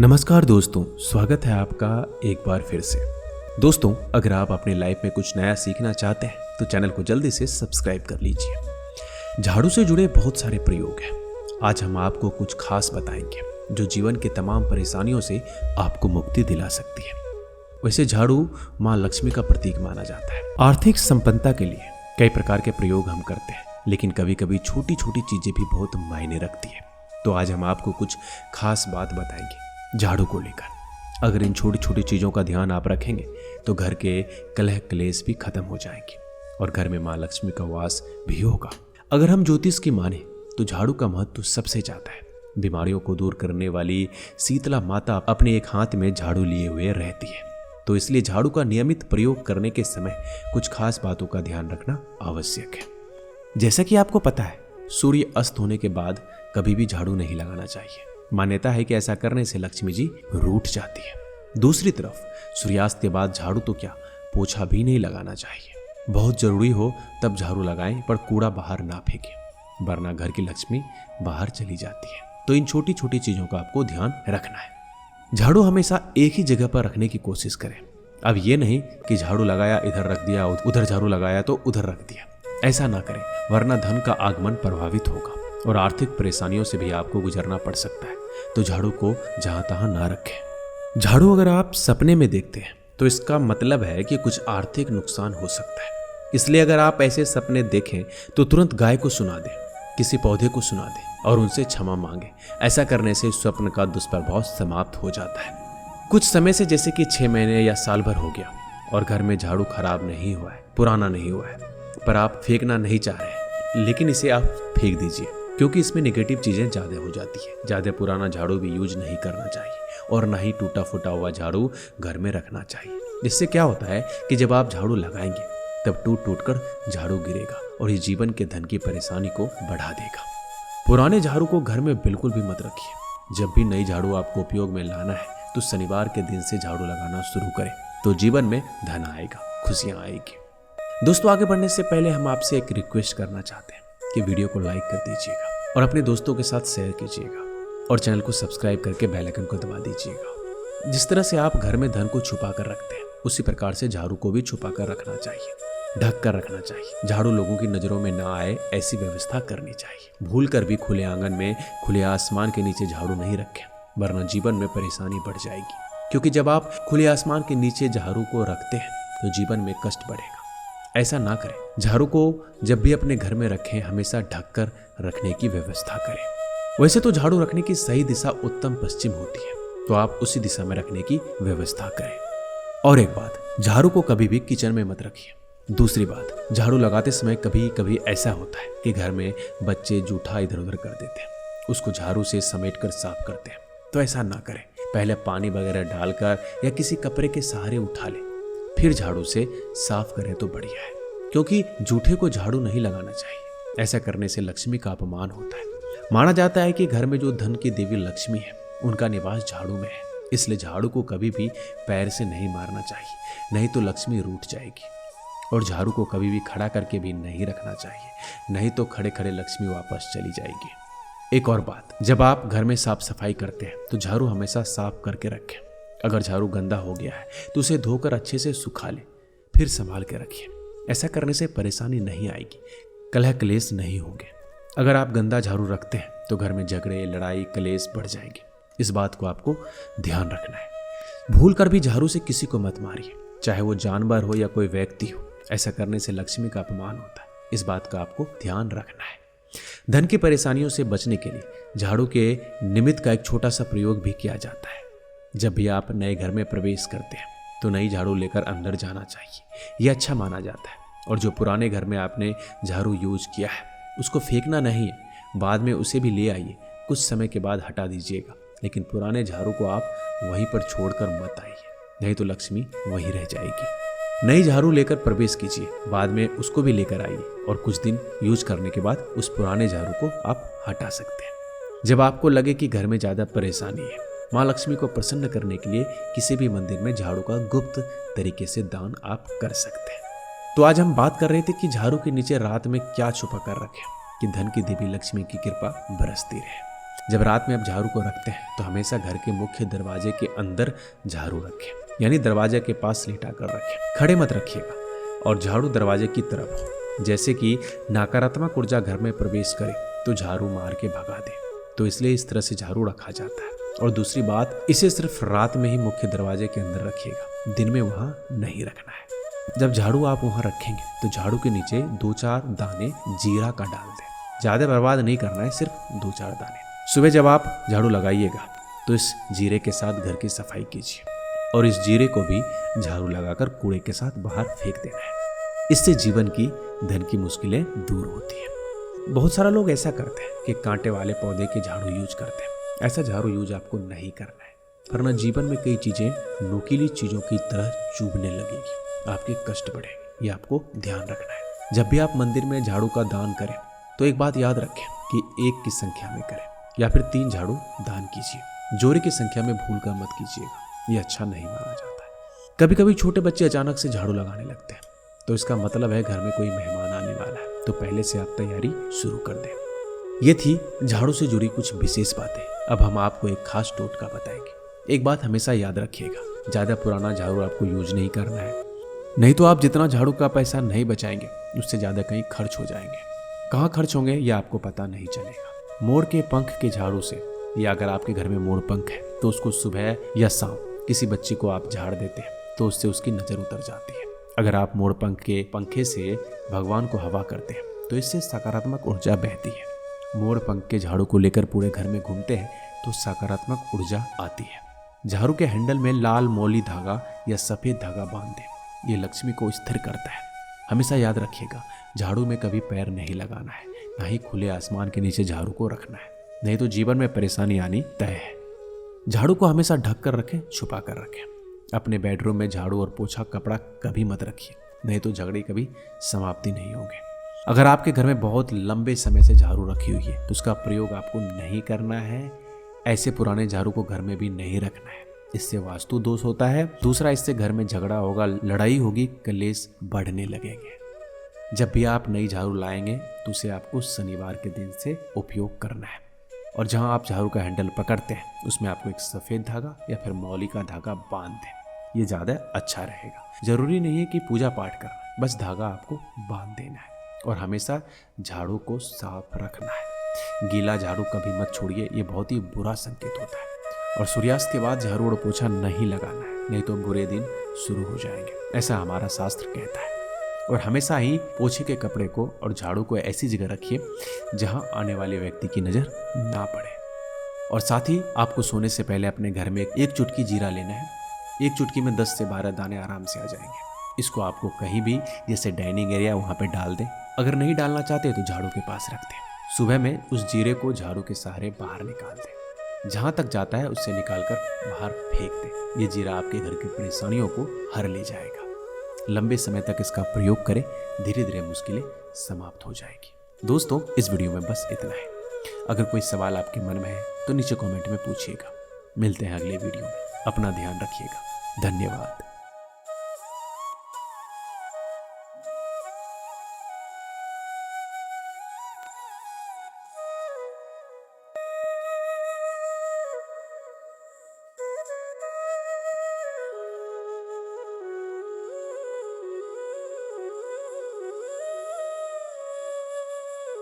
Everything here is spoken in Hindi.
नमस्कार दोस्तों, स्वागत है आपका एक बार फिर से। दोस्तों, अगर आप अपनी लाइफ में कुछ नया सीखना चाहते हैं तो चैनल को जल्दी से सब्सक्राइब कर लीजिए। झाड़ू से जुड़े बहुत सारे प्रयोग हैं। आज हम आपको कुछ खास बताएंगे जो जीवन के तमाम परेशानियों से आपको मुक्ति दिला सकती है। वैसे झाड़ू माँ लक्ष्मी का प्रतीक माना जाता है। आर्थिक संपन्नता के लिए कई प्रकार के प्रयोग हम करते हैं, लेकिन कभी कभी छोटी छोटी चीजें भी बहुत मायने रखती है। तो आज हम आपको कुछ खास बात बताएंगे झाड़ू को लेकर। अगर इन छोटी छोटी चीजों का ध्यान आप रखेंगे तो घर के कलह क्लेश भी खत्म हो जाएंगे और घर में माँ लक्ष्मी का वास भी होगा। अगर हम ज्योतिष की माने तो झाड़ू का महत्व सबसे ज्यादा है। बीमारियों को दूर करने वाली शीतला माता अपने एक हाथ में झाड़ू लिए हुए रहती है, तो इसलिए झाड़ू का नियमित प्रयोग करने के समय कुछ खास बातों का ध्यान रखना आवश्यक है। जैसा कि आपको पता है, सूर्य अस्त होने के बाद कभी भी झाड़ू नहीं लगाना चाहिए। मान्यता है कि ऐसा करने से लक्ष्मी जी रूठ जाती है। दूसरी तरफ सूर्यास्त के बाद झाड़ू तो क्या, पोछा भी नहीं लगाना चाहिए। बहुत जरूरी हो तब झाड़ू लगाएं, पर कूड़ा बाहर ना फेंकें, वरना घर की लक्ष्मी बाहर चली जाती है। तो इन छोटी छोटी चीजों का आपको ध्यान रखना है। झाड़ू हमेशा एक ही जगह पर रखने की कोशिश करें। अब ये नहीं कि झाड़ू लगाया इधर रख दिया, उधर झाड़ू लगाया तो उधर रख दिया। ऐसा ना करें, वरना धन का आगमन प्रभावित होगा और आर्थिक परेशानियों से भी आपको गुजरना पड़ सकता है। तो झाड़ू को जहां तहां ना रखें। झाड़ू अगर आप सपने में देखते हैं तो इसका मतलब है कि कुछ आर्थिक नुकसान हो सकता है। इसलिए अगर आप ऐसे सपने देखें तो तुरंत गाय को सुना दें, किसी पौधे को सुना दें और उनसे क्षमा मांगे। ऐसा करने से स्वप्न का दुष्प्रभाव समाप्त हो जाता है। कुछ समय से, जैसे कि 6 महीने या साल भर हो गया और घर में झाड़ू खराब नहीं हुआ है, पुराना नहीं हुआ है, पर आप फेंकना नहीं चाह रहे, लेकिन इसे आप फेंक दीजिए, क्योंकि इसमें नेगेटिव चीजें ज्यादा हो जाती है। ज्यादा पुराना झाड़ू भी यूज नहीं करना चाहिए और ना ही टूटा फूटा हुआ झाड़ू घर में रखना चाहिए। जिससे क्या होता है कि जब आप झाड़ू लगाएंगे तब टूट टूट कर झाड़ू गिरेगा और ये जीवन के धन की परेशानी को बढ़ा देगा। पुराने झाड़ू को घर में बिल्कुल भी मत रखिए। जब भी नई झाड़ू आपको उपयोग में लाना है तो शनिवार के दिन से झाड़ू लगाना शुरू करें, तो जीवन में धन आएगा, खुशियां आएगी। दोस्तों, आगे बढ़ने से पहले हम आपसे एक रिक्वेस्ट करना चाहते हैं कि वीडियो को लाइक कर दीजिएगा और अपने दोस्तों के साथ शेयर कीजिएगा और चैनल को सब्सक्राइब करके बेल आइकन को दबा दीजिएगा। जिस तरह से आप घर में धन को छुपा कर रखते हैं, उसी प्रकार से झाड़ू को भी छुपा कर रखना चाहिए, ढक कर रखना चाहिए। झाड़ू लोगों की नजरों में ना आए, ऐसी व्यवस्था करनी चाहिए। भूल कर भी खुले आंगन में, खुले आसमान के नीचे झाड़ू नहीं रखें, वरना जीवन में परेशानी बढ़ जाएगी। क्योंकि जब आप खुले आसमान के नीचे झाड़ू को रखते हैं तो जीवन में कष्ट बढ़ेगा। ऐसा ना करें। झाड़ू को जब भी अपने घर में रखें, हमेशा ढक कर रखने की व्यवस्था करें। वैसे तो झाड़ू रखने की सही दिशा उत्तर पश्चिम होती है, तो आप उसी दिशा में रखने की व्यवस्था करें। और एक बात, झाड़ू को कभी भी किचन में मत रखिए। दूसरी बात, झाड़ू लगाते समय कभी कभी ऐसा होता है कि घर में बच्चे जूठा इधर उधर कर देते हैं, उसको झाड़ू से समेट कर साफ करते हैं। तो ऐसा ना करें। पहले पानी वगैरह डालकर या किसी कपड़े के सहारे उठा लें, फिर झाड़ू से साफ करें तो बढ़िया है। क्योंकि जूठे को झाड़ू नहीं लगाना चाहिए। ऐसा करने से लक्ष्मी का अपमान होता है। माना जाता है कि घर में जो धन की देवी लक्ष्मी है, उनका निवास झाड़ू में है। इसलिए झाड़ू को कभी भी पैर से नहीं मारना चाहिए, नहीं तो लक्ष्मी रूठ जाएगी। और झाड़ू को कभी भी खड़ा करके भी नहीं रखना चाहिए, नहीं तो खड़े खड़े लक्ष्मी वापस चली जाएगी। एक और बात, जब आप घर में साफ सफाई करते हैं तो झाड़ू हमेशा साफ करके रखें। अगर झाड़ू गंदा हो गया है तो उसे धोकर अच्छे से सुखा लें, फिर संभाल के रखिए। ऐसा करने से परेशानी नहीं आएगी, कलह क्लेश नहीं होंगे। अगर आप गंदा झाड़ू रखते हैं तो घर में झगड़े, लड़ाई, क्लेश बढ़ जाएंगे। इस बात को आपको ध्यान रखना है। भूल कर भी झाड़ू से किसी को मत मारिए, चाहे वो जानवर हो या कोई व्यक्ति हो। ऐसा करने से लक्ष्मी का अपमान होता है। इस बात का आपको ध्यान रखना है। धन की परेशानियों से बचने के लिए झाड़ू के निमित्त का एक छोटा सा प्रयोग भी किया जाता है। जब भी आप नए घर में प्रवेश करते हैं तो नई झाड़ू लेकर अंदर जाना चाहिए। यह अच्छा माना जाता है। और जो पुराने घर में आपने झाड़ू यूज किया है उसको फेंकना नहीं है, बाद में उसे भी ले आइए, कुछ समय के बाद हटा दीजिएगा। लेकिन पुराने झाड़ू को आप वहीं पर छोड़कर मत आइए, नहीं तो लक्ष्मी वहीं रह जाएगी। नई झाड़ू लेकर प्रवेश कीजिए, बाद में उसको भी लेकर आइए और कुछ दिन यूज करने के बाद उस पुराने झाड़ू को आप हटा सकते हैं। जब आपको लगे कि घर में ज़्यादा परेशानी है, माँ लक्ष्मी को प्रसन्न करने के लिए किसी भी मंदिर में झाड़ू का गुप्त तरीके से दान आप कर सकते हैं। तो आज हम बात कर रहे थे कि झाड़ू के नीचे रात में क्या छुपा कर रखें कि धन की देवी लक्ष्मी की कृपा बरसती रहे। जब रात में आप झाड़ू को रखते हैं तो हमेशा घर के मुख्य दरवाजे के अंदर झाड़ू रखें, यानी दरवाजे के पास लेटा कर रखें, खड़े मत रखिएगा। और झाड़ू दरवाजे की तरफ हो, जैसे कि नकारात्मक ऊर्जा घर में प्रवेश करे तो झाड़ू मार के भगा दे। तो इसलिए इस तरह से झाड़ू रखा जाता है। और दूसरी बात, इसे सिर्फ रात में ही मुख्य दरवाजे के अंदर रखिएगा, दिन में वहाँ नहीं रखना है। जब झाड़ू आप वहाँ रखेंगे तो झाड़ू के नीचे 2-4 दाने जीरा का डाल दें। ज़्यादा बर्बाद नहीं करना है, सिर्फ 2-4 दाने। सुबह जब आप झाड़ू लगाइएगा तो इस जीरे के साथ घर की सफाई कीजिए और इस जीरे को भी झाड़ू लगाकर कूड़े के साथ बाहर फेंक देना है। इससे जीवन की धन की मुश्किलें दूर होती हैं। बहुत सारा लोग ऐसा करते हैं कि कांटे वाले पौधे के झाड़ू यूज करते हैं। ऐसा झाड़ू यूज आपको नहीं करना है, वरना जीवन में कई चीजें नुकीली चीजों की तरह चुभने लगेगी, आपके कष्ट बढ़ेंगे। ये आपको ध्यान रखना है। जब भी आप मंदिर में झाड़ू का दान करें तो एक बात याद रखें कि 1 की संख्या में करें या फिर 3 झाड़ू दान कीजिए। जोड़े की संख्या में भूल कर मत कीजिएगा, ये अच्छा नहीं माना जाता है। कभी कभी छोटे बच्चे अचानक से झाड़ू लगाने लगते हैं, तो इसका मतलब है घर में कोई मेहमान आने वाला है, तो पहले से आप तैयारी शुरू कर दें। ये थी झाड़ू से जुड़ी कुछ विशेष बातें। अब हम आपको एक खास टोटका बताएंगे। एक बात हमेशा याद रखिएगा, ज्यादा पुराना झाड़ू आपको यूज नहीं करना है, नहीं तो आप जितना झाड़ू का पैसा नहीं बचाएंगे उससे ज्यादा कहीं खर्च हो जाएंगे। कहाँ खर्च होंगे ये आपको पता नहीं चलेगा। मोर के पंख के झाड़ू से, या अगर आपके घर में मोर पंख है तो उसको सुबह या शाम किसी बच्ची को आप झाड़ देते हैं तो उससे उसकी नजर उतर जाती है। अगर आप मोर पंख के पंखे से भगवान को हवा करते हैं तो इससे सकारात्मक ऊर्जा बहती है। मोर पंख के झाड़ू को लेकर पूरे घर में घूमते हैं तो सकारात्मक ऊर्जा आती है। झाड़ू के हैंडल में लाल मौली धागा या सफेद धागा बांध दें, ये लक्ष्मी को स्थिर करता है। हमेशा याद रखिएगा, झाड़ू में कभी पैर नहीं लगाना है, ना ही खुले आसमान के नीचे झाड़ू को रखना है, नहीं तो जीवन में परेशानी आनी तय है। झाड़ू को हमेशा ढक कर रखें, छुपा कर रखें। अपने बेडरूम में झाड़ू और पोछा कपड़ा कभी मत रखिए, नहीं तो झगड़े कभी समाप्ति नहीं होंगे। अगर आपके घर में बहुत लंबे समय से झाड़ू रखी हुई है तो उसका प्रयोग आपको नहीं करना है। ऐसे पुराने झाड़ू को घर में भी नहीं रखना है, इससे वास्तु दोष होता है। दूसरा, इससे घर में झगड़ा होगा, लड़ाई होगी, कलेश बढ़ने लगेंगे। जब भी आप नई झाड़ू लाएंगे तो उसे आपको शनिवार के दिन से उपयोग करना है। और जहां आप झाड़ू का हैंडल पकड़ते हैं उसमें आपको एक सफेद धागा या फिर मौली का धागा बांध दें, ये ज्यादा अच्छा रहेगा। जरूरी नहीं है कि पूजा पाठ करना, बस धागा आपको बांध देना है। और हमेशा झाड़ू को साफ रखना है। गीला झाड़ू कभी मत छोड़िए, ये बहुत ही बुरा संकेत होता है। और सूर्यास्त के बाद झाड़ू और पोछा नहीं लगाना है, नहीं तो बुरे दिन शुरू हो जाएंगे, ऐसा हमारा शास्त्र कहता है। और हमेशा ही पोछे के कपड़े को और झाड़ू को ऐसी जगह रखिए जहां आने वाले व्यक्ति की नजर ना पड़े। और साथ ही आपको सोने से पहले अपने घर में 1 चुटकी जीरा लेना है। 1 चुटकी में 10 से 12 दाने आराम से आ जाएंगे। इसको आपको कहीं भी, जैसे डाइनिंग एरिया, वहां पे डाल दें। अगर नहीं डालना चाहते तो झाड़ू के पास रख दें। सुबह में उस जीरे को झाड़ू के सहारे बाहर निकाल दें, जहां तक जाता है उससे निकालकर बाहर फेंक दें। ये जीरा आपके घर की परेशानियों को हर ले जाएगा। लंबे समय तक इसका प्रयोग करें, धीरे धीरे मुश्किलें समाप्त हो जाएगी। दोस्तों, इस वीडियो में बस इतना है। अगर कोई सवाल आपके मन में है तो नीचे कमेंट में पूछिएगा। मिलते हैं अगले वीडियो में। अपना ध्यान रखिएगा। धन्यवाद।